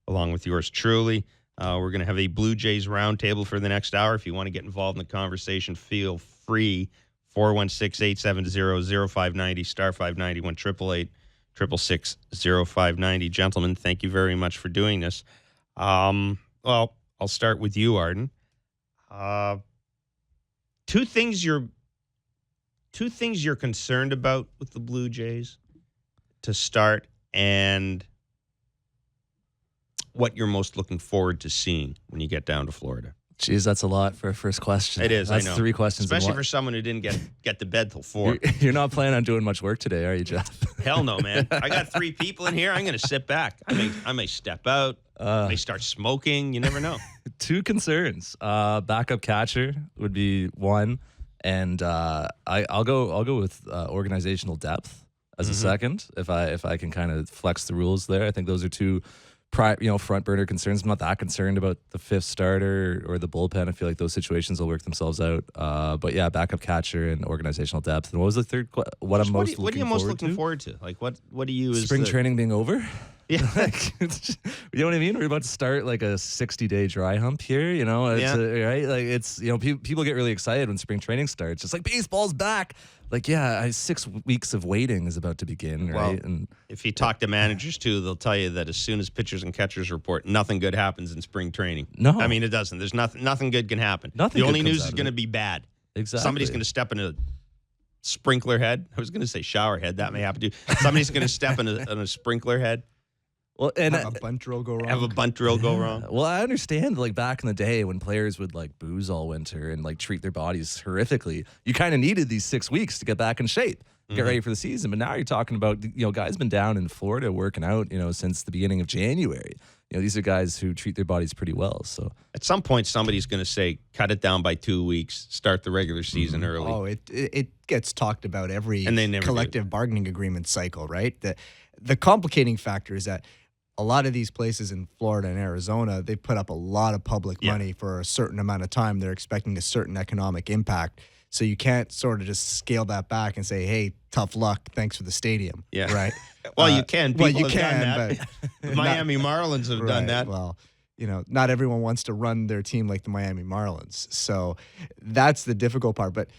along with yours truly. We're going to have a Blue Jays roundtable for the next hour. If you want to get involved in the conversation, feel free. 416-870-0590, star 590, 1-888-666-0590. Gentlemen, thank you very much for doing this. Well, I'll start with you, Arden. Two things you're concerned about with the Blue Jays to start, and what you're most looking forward to seeing when you get down to Florida. Jeez, that's a lot for a first question. It is, that's I know. 3 questions. Especially for someone who didn't get to bed till 4. You're not planning on doing much work today, are you, Jeff? Hell no, man. I got 3 people in here. I'm going to sit back. I may step out. I may start smoking. You never know. 2 concerns. Backup catcher would be one, and I'll go with organizational depth as a second. If I can kind of flex the rules there, I think those are 2 front burner concerns. I'm not that concerned about the 5th starter or the bullpen. I feel like those situations will work themselves out. But yeah, backup catcher and organizational depth. And what was the third? What are you most looking forward to? Like what do you? Spring training being over. Yeah, you know what I mean. We're about to start like a 60-day dry hump here. You know, right? Like it's people get really excited when spring training starts. It's like baseball's back. Like 6 weeks of waiting is about to begin, right? Well, and if you talk to managers too, they'll tell you that as soon as pitchers and catchers report, nothing good happens in spring training. No, I mean it doesn't. There's nothing good can happen. Nothing. The only news is going to be bad. Exactly. Somebody's going to step in a sprinkler head. I was going to say shower head. That may happen too. Somebody's going to step in a sprinkler head. Well, and have a bunt drill go wrong. Have a bunt drill go wrong. Well, I understand, like, back in the day when players would, like, booze all winter and, like, treat their bodies horrifically, you kind of needed these 6 weeks to get back in shape, get ready for the season. But now you're talking about, guys been down in Florida working out, since the beginning of January. These are guys who treat their bodies pretty well. So at some point, somebody's going to say, cut it down by 2 weeks, start the regular season early. Oh, it gets talked about every collective bargaining agreement cycle, right? The complicating factor is that a lot of these places in Florida and Arizona, they put up a lot of public money for a certain amount of time. They're expecting a certain economic impact. So you can't sort of just scale that back and say, hey, tough luck. Thanks for the stadium. Yeah. Right. Well, you can. People you have can, done that. The Miami Marlins have done that. Well, not everyone wants to run their team like the Miami Marlins. So that's the difficult part. But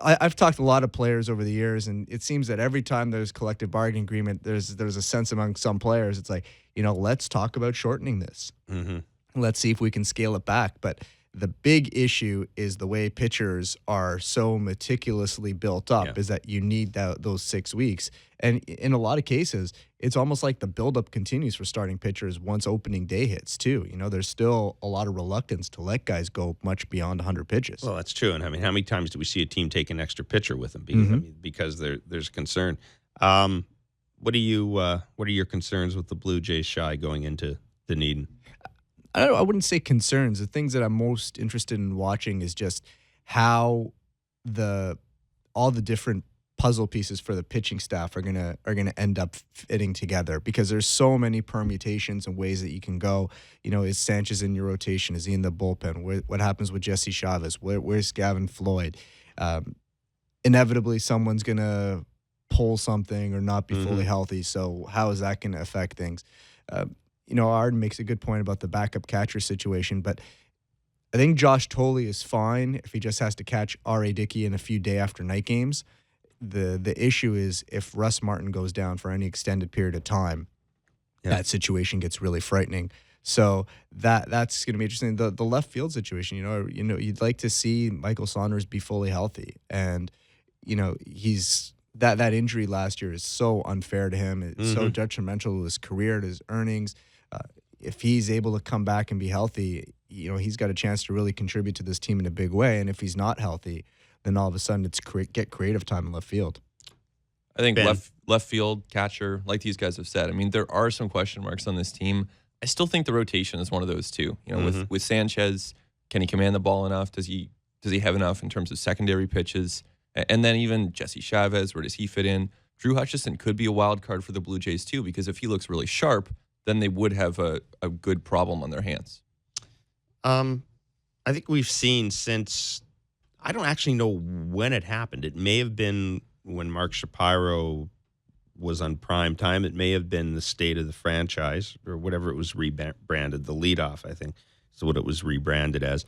I've talked to a lot of players over the years, and it seems that every time there's collective bargaining agreement, there's a sense among some players. It's like, let's talk about shortening this. Mm-hmm. Let's see if we can scale it back. But the big issue is the way pitchers are so meticulously built up is that you need those 6 weeks. And in a lot of cases, it's almost like the buildup continues for starting pitchers once opening day hits, too. There's still a lot of reluctance to let guys go much beyond 100 pitches. Well, that's true. And I mean, how many times do we see a team take an extra pitcher with them? Because there's concern. What are your concerns with the Blue Jays, Shi, going into Dunedin? I wouldn't say concerns. The things that I'm most interested in watching is just how all the different puzzle pieces for the pitching staff are gonna end up fitting together, because there's so many permutations and ways that you can go. Is Sanchez in your rotation? Is he in the bullpen? What happens with Jesse Chavez? Where's Gavin Floyd? Inevitably, someone's gonna pull something or not be fully healthy. So how is that gonna affect things? Arden makes a good point about the backup catcher situation, but I think Josh Tolley is fine if he just has to catch R.A. Dickey in a few day after night games. The issue is if Russ Martin goes down for any extended period of time, that situation gets really frightening. So that's going to be interesting. The left field situation, you'd like to see Michael Saunders be fully healthy, and he's that injury last year is so unfair to him. It's so detrimental to his career, to his earnings. If he's able to come back and be healthy, he's got a chance to really contribute to this team in a big way. And if he's not healthy, then all of a sudden it's get creative time in left field. I think left field, catcher, like these guys have said. I mean, there are some question marks on this team. I still think the rotation is one of those too. With Sanchez, can he command the ball enough? Does he have enough in terms of secondary pitches? And then even Jesse Chavez, where does he fit in? Drew Hutchison could be a wild card for the Blue Jays too, because if he looks really sharp, then they would have a good problem on their hands. I think we've seen since, I don't actually know when it happened. It may have been when Mark Shapiro was on prime time. It may have been the state of the franchise or whatever it was rebranded, the leadoff, I think is what it was rebranded as.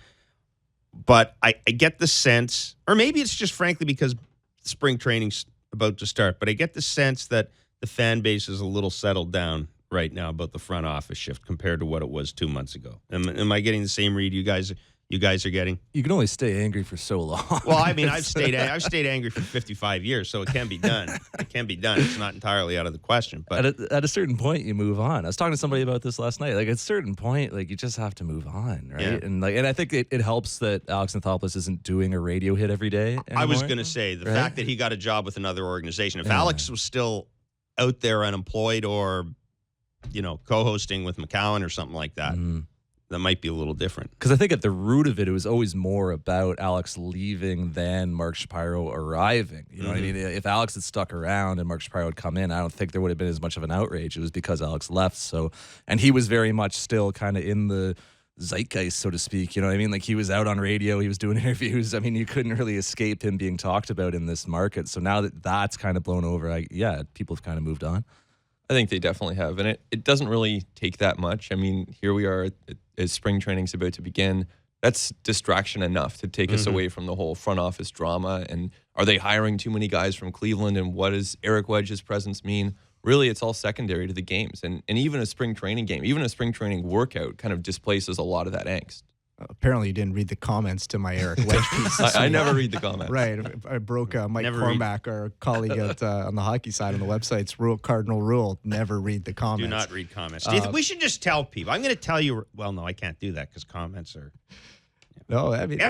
But I get the sense, or maybe it's just frankly because spring training's about to start, but I get the sense that the fan base is a little settled down right now about the front office shift compared to what it was 2 months ago. Am I getting the same read you guys are getting? You can only stay angry for so long. Well, I mean, I've stayed angry for 55 years, so it can be done. It can be done. It's not entirely out of the question. But at a certain point, you move on. I was talking to somebody about this last night. Like, at a certain point, like, you just have to move on, right? Yeah. And I think it helps that Alex Anthopoulos isn't doing a radio hit every day anymore. I was going to say the fact that he got a job with another organization. If Alex was still out there unemployed or, co-hosting with McCowan or something like that, that might be a little different. Because I think at the root of it, it was always more about Alex leaving than Mark Shapiro arriving. You know what I mean? If Alex had stuck around and Mark Shapiro had come in, I don't think there would have been as much of an outrage. It was because Alex left. So, and he was very much still kind of in the zeitgeist, so to speak. You know what I mean? Like, he was out on radio, he was doing interviews. I mean, you couldn't really escape him being talked about in this market. So now that that's kind of blown over, people have kind of moved on. I think they definitely have. And it doesn't really take that much. I mean, here we are as spring training's about to begin. That's distraction enough to take us away from the whole front office drama. And are they hiring too many guys from Cleveland? And what does Eric Wedge's presence mean? Really, it's all secondary to the games. And even a spring training game, even a spring training workout kind of displaces a lot of that angst. Apparently, you didn't read the comments to my Eric Wedge piece. I never read the comments. Right. I broke Mike Cormack, our colleague on the hockey side on the website's cardinal rule, never read the comments. Do not read comments. Do you think we should just tell people? I'm going to tell you. Well, no, I can't do that because comments are. No, I mean,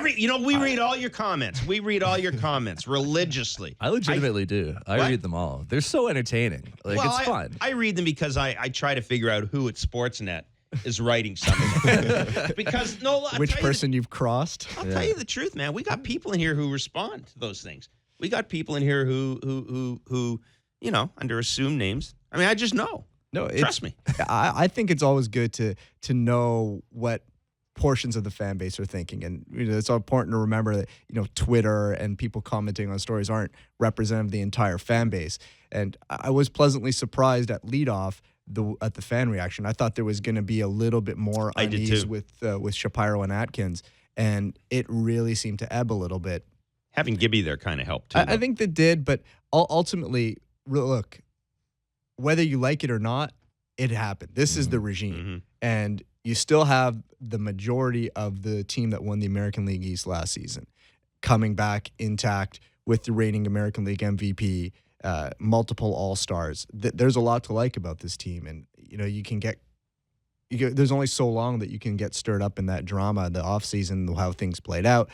we read all your comments. We read all your comments religiously. I legitimately do. I read them all. They're so entertaining. Like, it's fun. I read them because I try to figure out who at Sportsnet is writing something. Because which person you've crossed. I'll tell you the truth, man. We got people in here who respond to those things. We got people in here who under assumed names. I mean, I just know. No, trust me. I think it's always good to know what portions of the fan base are thinking, and it's important to remember that Twitter and people commenting on stories aren't representative of the entire fan base. And I was pleasantly surprised at leadoff at the fan reaction. I thought there was going to be a little bit more unease with Shapiro and Atkins, and it really seemed to ebb a little bit. Having Gibby there kind of helped too. I think that did, but ultimately, look, whether you like it or not, it happened. This is the regime, and you still have the majority of the team that won the American League East last season coming back intact with the reigning American League MVP. Multiple All-Stars. There's a lot to like about this team, and there's only so long that you can get stirred up in that drama, the offseason, how things played out.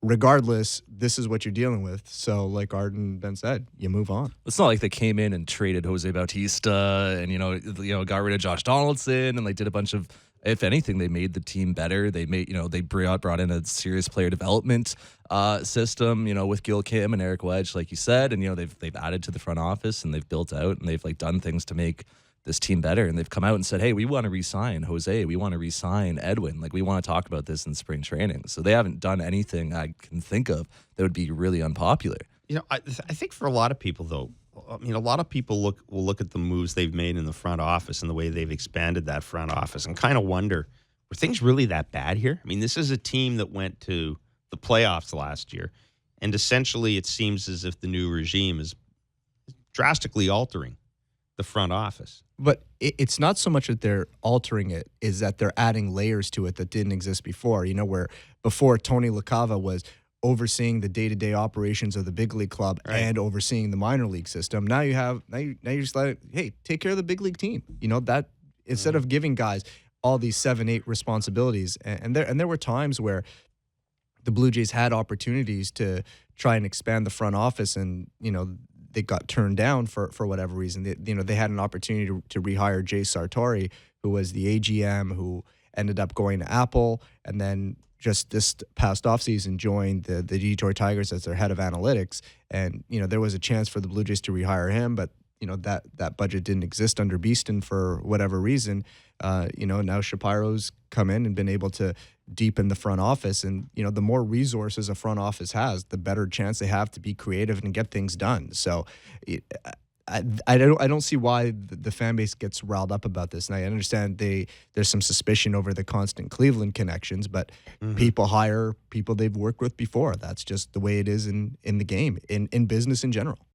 Regardless, this is what you're dealing with. So, like Arden Ben said, you move on. It's not like they came in and traded Jose Bautista and got rid of Josh Donaldson and did a bunch of. If anything, they made the team better. They made, they brought in a serious player development system, with Gil Kim and Eric Wedge, like you said, and they've added to the front office and they've built out and they've done things to make this team better. And they've come out and said, hey, we want to re-sign Jose, we want to re-sign Edwin, we want to talk about this in spring training. So they haven't done anything I can think of that would be really unpopular. I think for a lot of people though. I mean, a lot of people will look at the moves they've made in the front office and the way they've expanded that front office and kind of wonder, were things really that bad here? I mean, this is a team that went to the playoffs last year, and essentially it seems as if the new regime is drastically altering the front office. But it's not so much that they're altering it, is that they're adding layers to it that didn't exist before. Where before Tony LaCava was overseeing the day-to-day operations of the big league club and overseeing the minor league system. Now you're just like, hey, take care of the big league team. That instead of giving guys all these 7-8 responsibilities, and there were times where the Blue Jays had opportunities to try and expand the front office, and they got turned down for whatever reason. They had an opportunity to rehire Jay Sartori, who was the AGM, who ended up going to Apple, and then just this past offseason joined the Detroit Tigers as their head of analytics. And, there was a chance for the Blue Jays to rehire him, but, that budget didn't exist under Beeston for whatever reason. Now Shapiro's come in and been able to deepen the front office. And, the more resources a front office has, the better chance they have to be creative and get things done. So I don't see why the fan base gets riled up about this. And I understand there's some suspicion over the constant Cleveland connections, but people hire people they've worked with before. That's just the way it is in the game, in business in general.